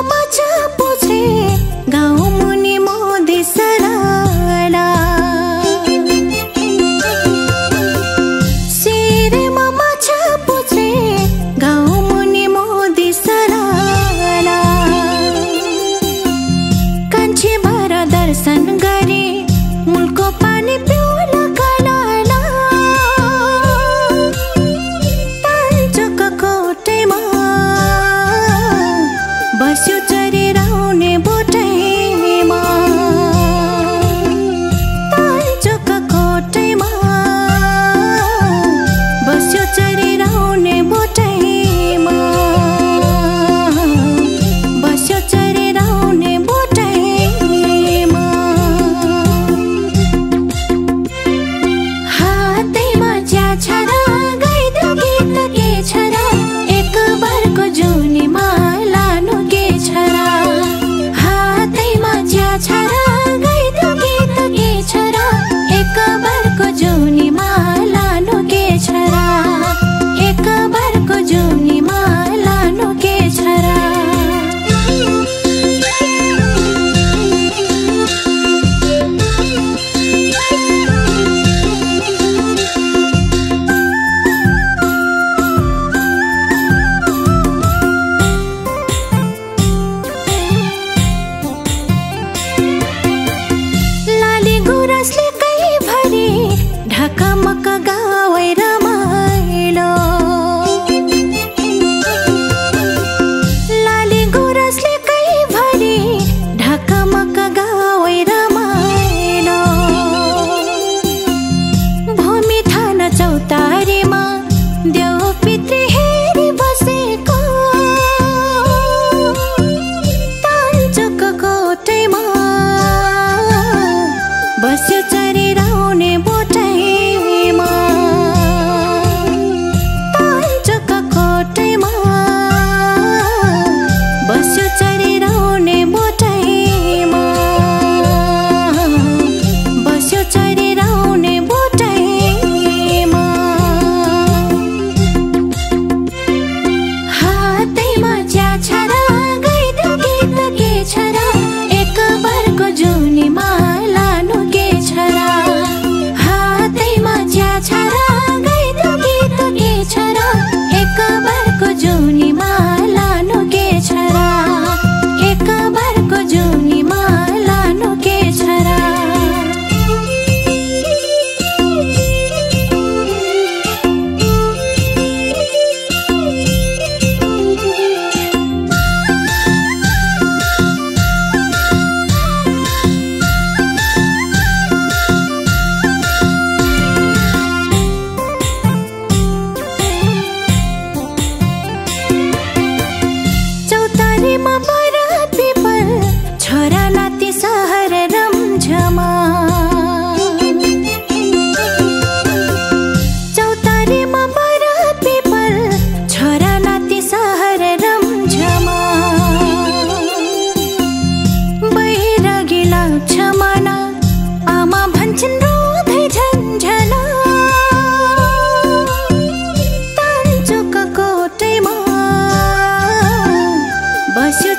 माछा पुछे गाउँ मुनि मोदी सराला सिरेमा माछा पुछे गाउँ मुनि मोदी सराला कान्छी भएर दर्शन गरे मुलको पानी पिउला कालाला पाल्चोकको कोटैमा बस्यो चरिराउने बोटैमा पाल्चोकको कोटैमा बस्यो चरिराउने बोटैमा बस्यो चरिराउने बोटैमा हातैमा ज्या छरा गाइदो गीत के छरा एक बारको जुनीमा लानु के छरा हातैमा ज्या छरा गाइदो गीत के छरा एक बारको जुनीमा लानु के छरा एक बारको जुनीमा लानु के छरा लाली गुराँसले कहीँ भरि ढकमक गावै रमाइलो लाली गुराँसले कहीँ भरि ढकमक गावै रमाइलो भूमि थाना चौतारीमा देव पितृ हेरी बसेको पाल्चोकको कोटैमा बस्यो चरिराउने बोटैमा पाल्चोकको कोटैमा बस्यो चरिराउने बोटैमा बस्यो चरिराउने बोटैमा हातैमा ज्या छरा गाइदो गीत के छरा एक बारको जुनीमा लानु के छरा हातैमा ज्या छरा गाइदो गीत के छरा एक बारको जुनीमा लानु के छरा एक बारको जुनीमा लानु के छरा चौतारीमा बरात पिपल छोरा नाति सहर रम्झमा चौतारीमा बरात पिपल छोरा नाति सहर रम्झमा बैरागी लाग्छ मना आमा भन्छन् रोँदै झन्झना पाल्चोकको कोटैमा बस्यो